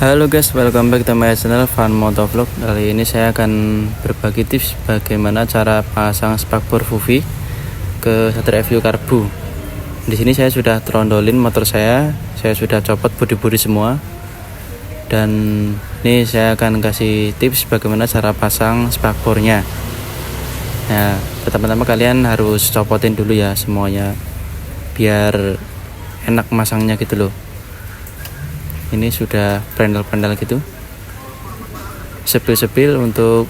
Halo guys, welcome back to my channel Fun Motovlog. Kali ini saya akan berbagi tips bagaimana cara pasang spakbor Fuvi ke Satria FU Karbu. Di sini saya sudah trondolin motor saya sudah copot bodi-bodi semua. Dan ini saya akan kasih tips bagaimana cara pasang spakbornya. Nah, pertama-tama kalian harus copotin dulu ya semuanya, biar enak masangnya gitu loh. Ini sudah pendel-pendel gitu, sepil-sepil. Untuk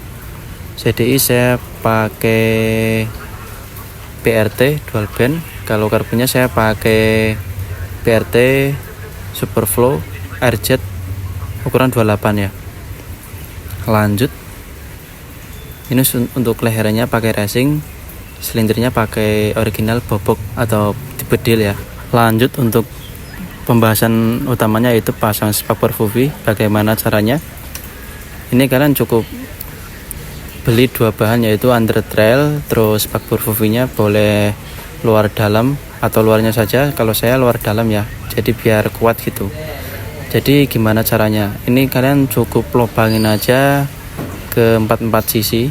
CDI saya pakai PRT dual band, kalau karbunya saya pakai PRT Superflow Airjet ukuran 28 ya. Lanjut, ini untuk lehernya pakai racing, silindernya pakai original bobok atau tipe deal ya. Lanjut, untuk pembahasan utamanya yaitu pasang spakbor Fuvi. Bagaimana caranya? Ini kalian cukup beli dua bahan, yaitu under trail, terus spakbor Fuvinya boleh luar dalam atau luarnya saja. Kalau saya luar dalam ya, jadi biar kuat gitu. Jadi gimana caranya? Ini kalian cukup lubangin aja ke 4 sisi.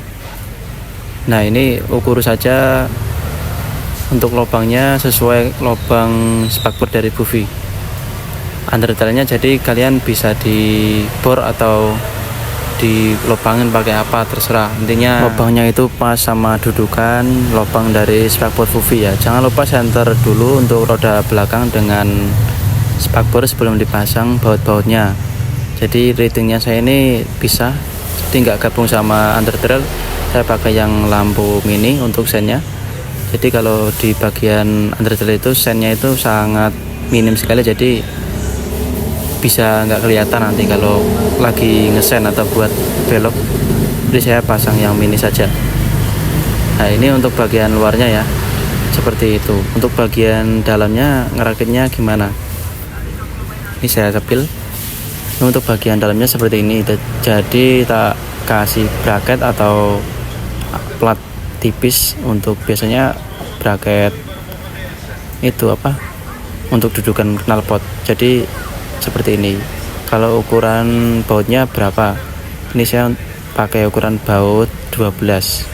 Nah, ini ukur saja untuk lubangnya sesuai lubang spakbor dari Fuvi. Undertailnya jadi kalian bisa dibor atau dilubangin pakai apa terserah, intinya lubangnya itu pas sama dudukan lubang dari spakbor Fuvi ya. Jangan lupa center dulu untuk roda belakang dengan spakbor sebelum dipasang baut-bautnya. Jadi ratingnya saya ini bisa, jadi nggak gabung sama undertrail, saya pakai yang lampu mini untuk sennya. Jadi kalau di bagian undertrail itu sennya itu sangat minim sekali, jadi bisa nggak kelihatan nanti kalau lagi ngesen atau buat belok. Jadi saya pasang yang mini saja. Nah, ini untuk bagian luarnya ya, seperti itu. Untuk bagian dalamnya ngerakitnya gimana? Ini saya sepil. Ini untuk bagian dalamnya seperti ini. Jadi tak kasih bracket atau plat tipis untuk biasanya bracket itu apa? Untuk dudukan knalpot. Jadi seperti ini. Kalau ukuran bautnya berapa? Ini saya pakai ukuran baut 12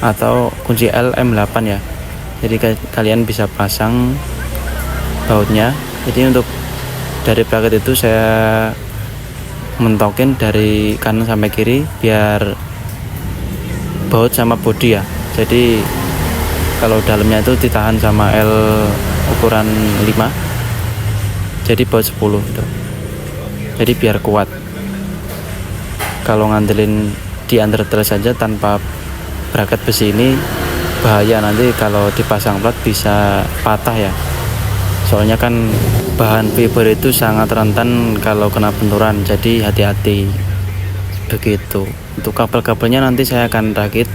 atau kunci L M8 ya. Jadi kalian bisa pasang bautnya. Jadi untuk dari bracket itu saya mentokin dari kanan sampai kiri biar baut sama bodi ya. Jadi kalau dalamnya itu ditahan sama L ukuran 5, jadi baut 10 gitu. Jadi biar kuat. Kalau ngandelin di undertrail saja tanpa bracket besi ini bahaya, nanti kalau dipasang plat bisa patah ya. Soalnya kan bahan fiber itu sangat rentan kalau kena benturan, jadi hati-hati. Begitu. Untuk kabel-kabelnya nanti saya akan rakit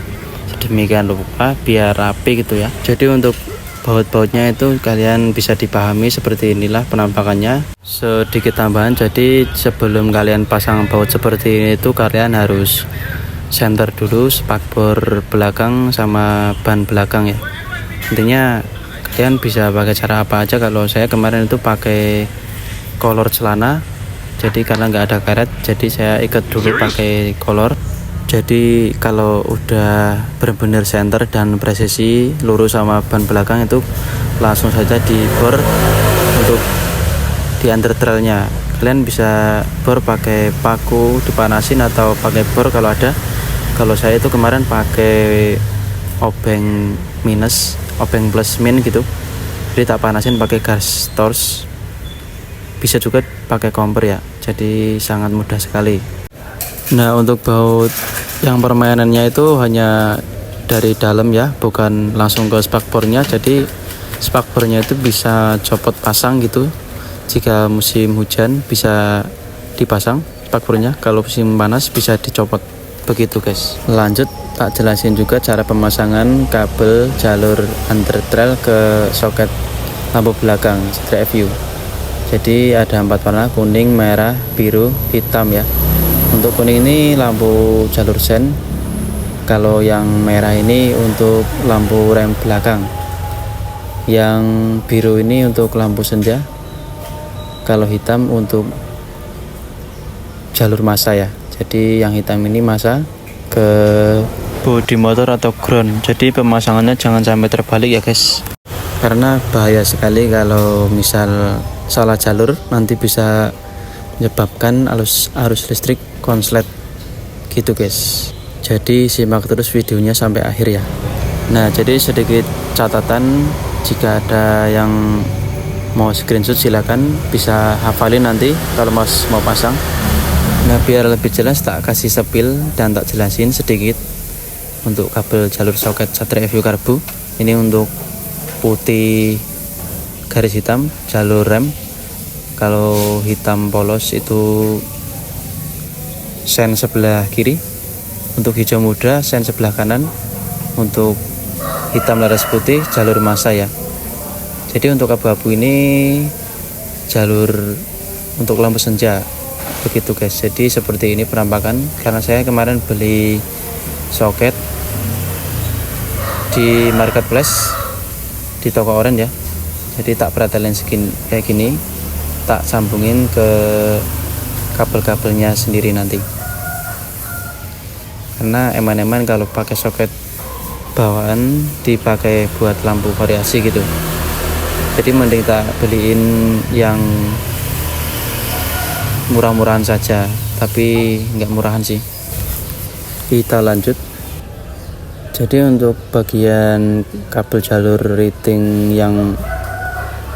sedemikian rupa biar rapi gitu ya. Jadi untuk baut-bautnya itu kalian bisa dipahami seperti inilah penampakannya. Sedikit tambahan, jadi sebelum kalian pasang baut seperti ini itu kalian harus center dulu spakbor belakang sama ban belakang ya. Intinya kalian bisa pakai cara apa aja. Kalau saya kemarin itu pakai kolor celana, jadi karena nggak ada karet, jadi saya ikat dulu pakai kolor. Jadi kalau udah benar-benar center dan presisi lurus sama ban belakang itu langsung saja dibor. Untuk di undertrailnya kalian bisa bor pakai paku dipanasin atau pakai bor kalau ada. Kalau saya itu kemarin pakai obeng minus, obeng plus min gitu. Jadi tak panasin pakai gas torch. Bisa juga pakai kompor ya. Jadi sangat mudah sekali. Nah, untuk baut yang permainannya itu hanya dari dalam ya, bukan langsung ke spakbornya. Jadi spakbornya itu bisa copot pasang gitu. Jika musim hujan bisa dipasang spakbornya, kalau musim panas bisa dicopot. Begitu guys. Lanjut, tak jelasin juga cara pemasangan kabel jalur undertrail ke soket lampu belakang Satria FU. Jadi ada 4 warna, kuning, merah, biru, hitam ya. Untuk kuning ini lampu jalur sen, kalau yang merah ini untuk lampu rem belakang, yang biru ini untuk lampu senja, kalau hitam untuk jalur massa ya. Jadi yang hitam ini massa ke bodi motor atau ground. Jadi pemasangannya jangan sampai terbalik ya guys, karena bahaya sekali kalau misal salah jalur, nanti bisa menyebabkan arus listrik konslet gitu guys. Jadi simak terus videonya sampai akhir ya. Nah, jadi sedikit catatan, jika ada yang mau screenshot silakan bisa hafalin nanti kalau mas mau pasang. Nah, biar lebih jelas tak kasih sepil dan tak jelasin sedikit untuk kabel jalur soket Satria FU karbu. Ini untuk putih garis hitam jalur rem, kalau hitam polos itu sen sebelah kiri, untuk hijau muda sen sebelah kanan, untuk hitam laras putih jalur massa ya. Jadi untuk abu-abu ini jalur untuk lampu senja begitu guys. Jadi seperti ini penampakan, karena saya kemarin beli soket di marketplace di toko orange ya. Jadi tak pretelin kayak gini, tak sambungin ke kabel-kabelnya sendiri nanti, karena eman-eman kalau pakai soket bawaan dipakai buat lampu variasi gitu. Jadi mending tak beliin yang murah-murahan saja, tapi nggak murahan sih. Kita lanjut. Jadi untuk bagian kabel jalur rating yang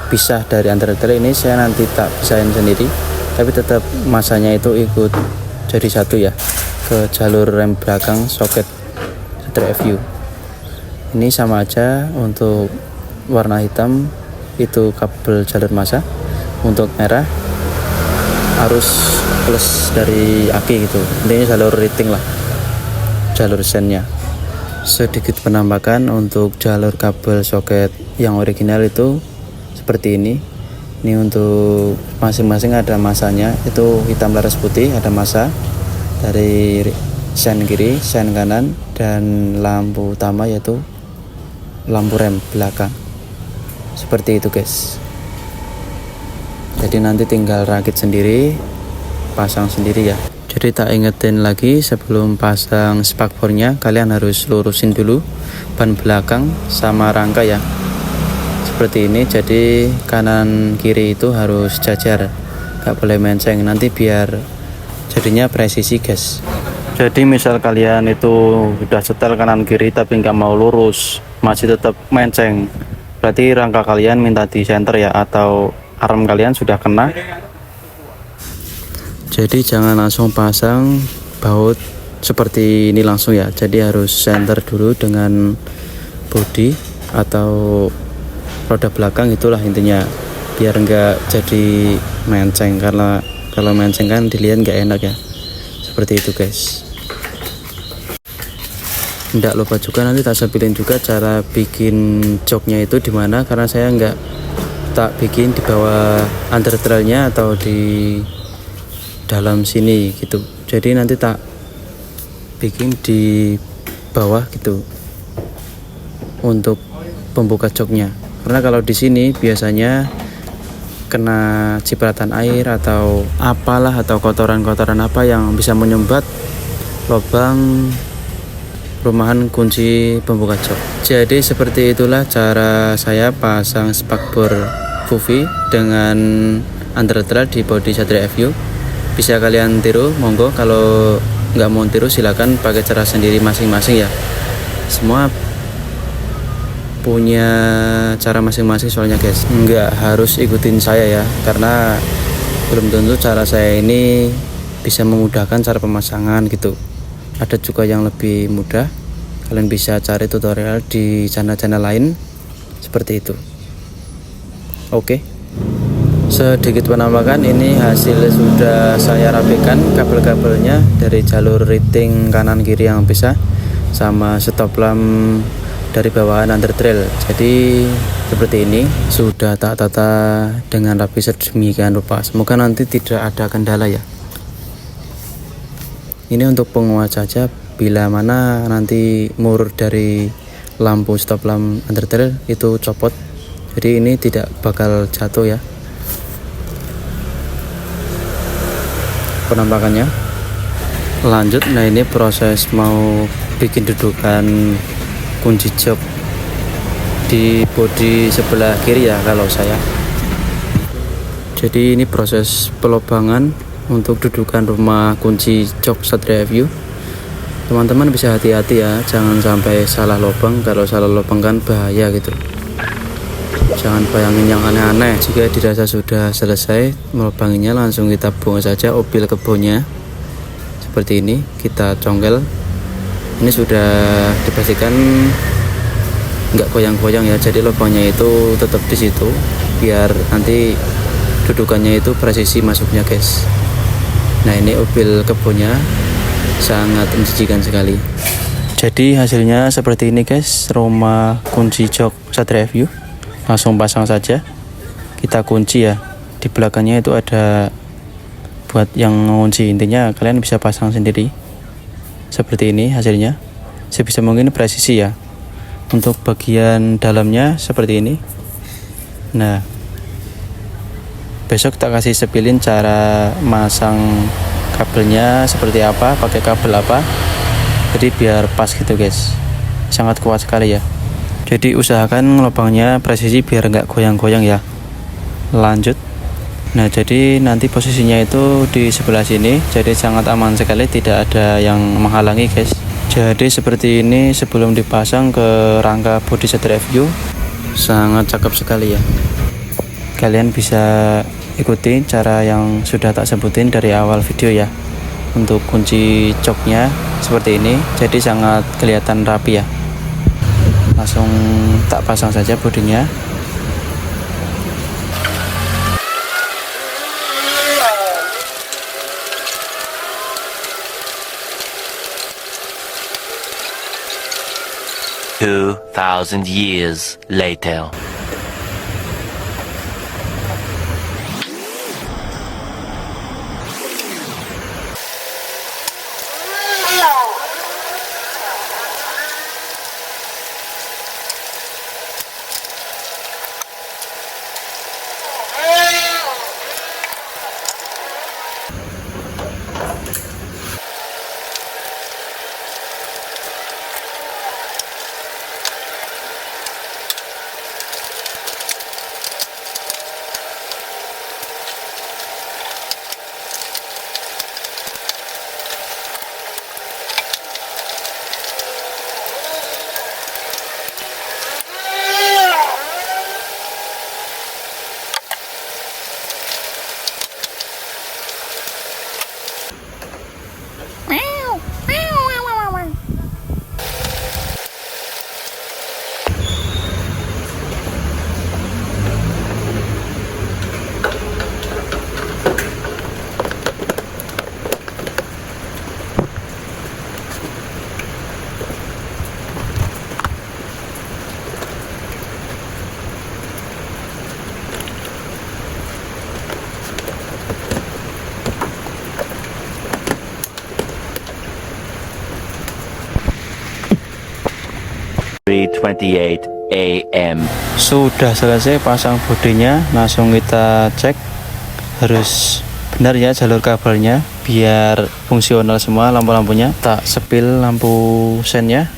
pisah dari antara tali ini saya nanti tak pisahin sendiri, tapi tetap masanya itu ikut jadi satu ya, ke jalur rem belakang soket Satria FU. Ini sama aja, untuk warna hitam itu kabel jalur massa, untuk merah arus plus dari aki gitu. Intinya jalur rating lah, jalur sennya. Sedikit penampakan untuk jalur kabel soket yang original itu seperti ini. Ini untuk masing-masing ada masanya, itu hitam laras putih ada massa dari sen kiri, sen kanan, dan lampu utama yaitu lampu rem belakang. Seperti itu guys. Jadi nanti tinggal rakit sendiri, pasang sendiri ya. Jadi tak ingetin lagi, sebelum pasang spakbornya kalian harus lurusin dulu ban belakang sama rangka ya, seperti ini. Jadi kanan kiri itu harus jajar, gak boleh menceng, nanti biar jadinya presisi guys. Jadi misal kalian itu udah setel kanan kiri tapi nggak mau lurus, masih tetap menceng, berarti rangka kalian minta di center ya, atau arm kalian sudah kena. Jadi jangan langsung pasang baut seperti ini langsung ya. Jadi harus center dulu dengan bodi atau roda belakang, itulah intinya, biar nggak jadi menceng, karena kalau menceng kan dilihat nggak enak ya. Seperti itu guys. Nggak lupa juga nanti tak sepilin juga cara bikin joknya itu dimana, karena saya nggak tak bikin di bawah undertrailnya atau di dalam sini gitu. Jadi nanti tak bikin di bawah gitu untuk pembuka joknya, karena kalau di sini biasanya kena cipratan air atau apalah, atau kotoran-kotoran apa yang bisa menyumbat lubang rumahan kunci pembuka jok. Jadi seperti itulah cara saya pasang spakbor Fufi dengan undertrail di bodi Satria FU. Bisa kalian tiru, monggo. Kalau nggak mau tiru silakan pakai cara sendiri masing-masing ya. Semua punya cara masing-masing soalnya guys, nggak harus ikutin saya ya, karena belum tentu cara saya ini bisa memudahkan cara pemasangan gitu. Ada juga yang lebih mudah, kalian bisa cari tutorial di channel-channel lain seperti itu. Oke, sedikit penampakan, ini hasil sudah saya rapikan kabel-kabelnya dari jalur rating kanan kiri yang bisa, sama stop lamp dari bawahan undertrail. Jadi seperti ini sudah tak tata dengan rapi sedemikian rupa. Semoga nanti tidak ada kendala ya. Ini untuk penguat saja, bila mana nanti mur dari lampu stop lamp undertrail itu copot, jadi ini tidak bakal jatuh ya penampakannya. Lanjut, nah ini proses mau bikin dudukan kunci jok di bodi sebelah kiri ya kalau saya. Jadi ini proses pelobangan untuk dudukan rumah kunci jok Satria View. Teman-teman bisa hati-hati ya, jangan sampai salah lubang. Kalau salah lubang kan bahaya gitu. Jangan bayangin yang aneh-aneh. Jika dirasa sudah selesai melubanginya, langsung kita buang saja obil kebunnya. Seperti ini, kita congkel. Ini sudah dipastikan nggak goyang-goyang ya, jadi lubangnya itu tetap di situ biar nanti dudukannya itu presisi masuknya guys. Nah ini obil kebunnya sangat menjijikan sekali. Jadi hasilnya seperti ini guys, rumah kunci jok Satria View. Langsung pasang saja, kita kunci ya. Di belakangnya itu ada buat yang ngunci, intinya kalian bisa pasang sendiri. Seperti ini hasilnya, sebisa mungkin presisi ya. Untuk bagian dalamnya seperti ini. Nah, besok tak kasih sepilin cara masang kabelnya seperti apa, pakai kabel apa, jadi biar pas gitu guys. Sangat kuat sekali ya. Jadi usahakan lubangnya presisi biar nggak goyang-goyang ya. Lanjut. Nah jadi nanti posisinya itu di sebelah sini, jadi sangat aman sekali, tidak ada yang menghalangi guys. Jadi seperti ini sebelum dipasang ke rangka bodi Satria View, sangat cakep sekali ya. Kalian bisa ikuti cara yang sudah tak sebutin dari awal video ya. Untuk kunci joknya seperti ini, jadi sangat kelihatan rapi ya. Langsung tak pasang saja bodinya. Two 2,000 years later. .28 AM. Sudah selesai pasang bodinya, langsung kita cek harus benar ya jalur kabelnya biar fungsional semua lampu-lampunya. Tak sepil lampu sennya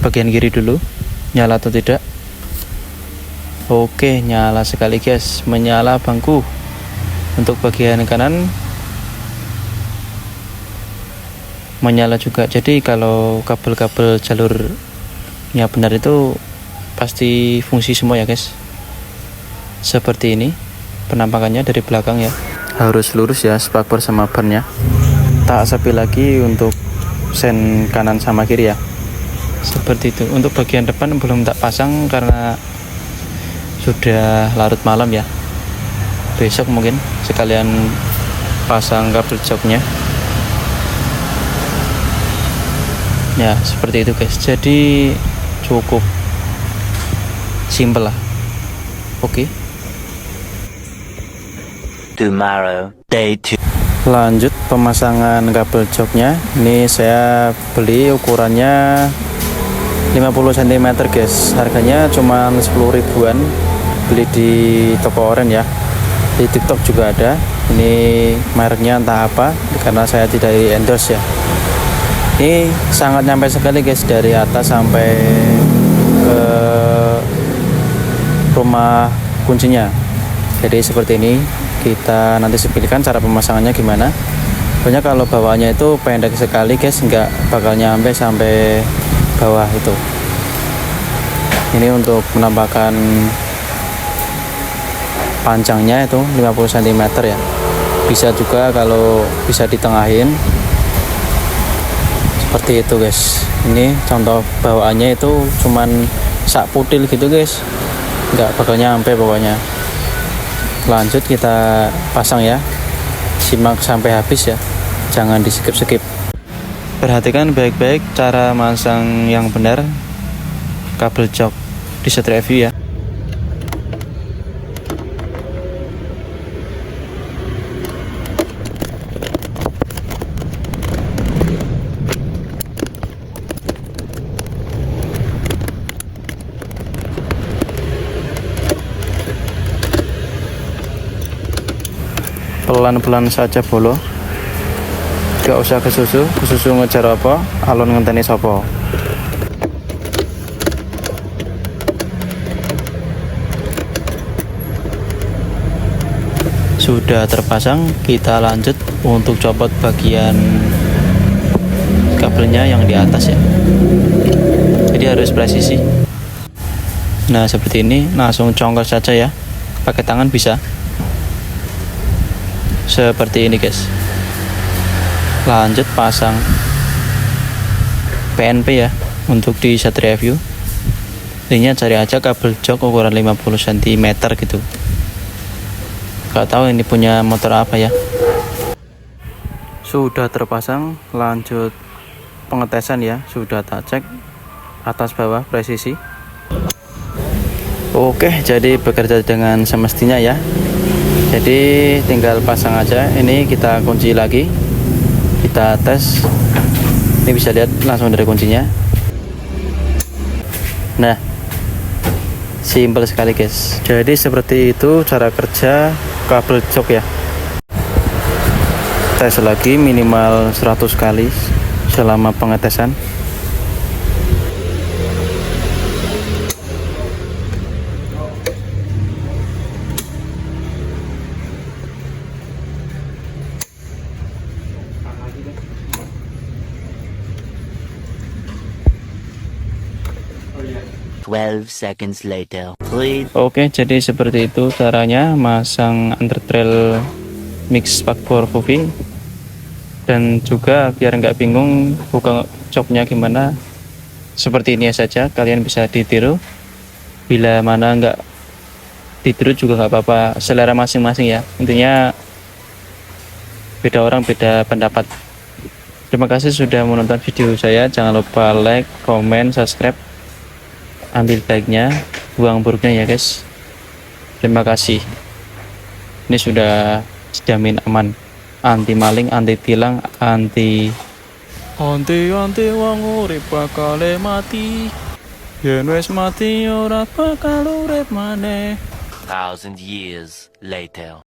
bagian kiri dulu, nyala atau tidak. Oke, nyala sekali guys, menyala bangku. Untuk bagian kanan menyala juga. Jadi kalau kabel-kabel jalurnya benar itu pasti fungsi semua ya guys. Seperti ini penampakannya dari belakang ya. Harus lurus ya spakbor sama bannya. Tak sepil lagi untuk sen kanan sama kiri ya. Seperti itu. Untuk bagian depan belum tak pasang karena sudah larut malam ya. Besok mungkin sekalian pasang kabel joknya. Ya seperti itu guys. Jadi cukup simple lah. Oke. Tomorrow, day 2. Lanjut pemasangan kabel joknya. Ini saya beli ukurannya 50 cm guys. Harganya cuma 10 ribuan. Beli di toko oren ya. Di TikTok juga ada. Ini mereknya entah apa karena saya tidak endorse ya. Ini sangat nyampe sekali guys, dari atas sampai ke rumah kuncinya. Jadi seperti ini, kita nanti sepilkan cara pemasangannya gimana. Pokoknya kalau bawahnya itu pendek sekali guys, nggak bakal nyampe sampai bawah itu. Ini untuk menambahkan panjangnya itu 50 cm ya. Bisa juga kalau bisa ditengahin seperti itu guys. Ini contoh bawaannya itu cuman sak putil gitu guys, nggak bakal nyampe bawahnya. Lanjut kita pasang ya, simak sampai habis ya, jangan di skip. Perhatikan baik-baik cara masang yang benar kabel jok di set review ya. Pelan-pelan saja bolo, gak usah kesusu ngejar apa, alon ngenteni sopo. Sudah terpasang, kita lanjut untuk copot bagian kabelnya yang di atas ya. Jadi harus presisi. Nah seperti ini, langsung congkel saja ya, pakai tangan bisa. Seperti ini guys. Lanjut pasang PNP ya untuk di set review. Intinya cari aja kabel jok ukuran 50 cm gitu. Gak tahu ini punya motor apa ya. Sudah terpasang, lanjut pengetesan ya. Sudah tak cek atas bawah presisi. Oke, jadi bekerja dengan semestinya ya. Jadi tinggal pasang aja. Ini kita kunci lagi, kita tes. Ini bisa lihat langsung dari kuncinya. Nah, simpel sekali guys. Jadi seperti itu cara kerja kabel jok ya. Tes lagi minimal 100 kali selama pengetesan. Twelve seconds later. Please. Oke, jadi seperti itu caranya masang under trail mix spakbor Fufi. Dan juga biar nggak bingung buka joknya gimana, seperti ini saja kalian bisa ditiru. Bila mana nggak ditiru juga nggak apa-apa, selera masing-masing ya. Intinya beda orang beda pendapat. Terima kasih sudah menonton video saya. Jangan lupa like, komen, subscribe. Ambil baiknya, buang buruknya ya guys. Terima kasih. Ini sudah dijamin aman, anti maling, anti tilang, anti wong urip bakal mati. Yen wis mati ora bakal urip maneh. 1,000 years later.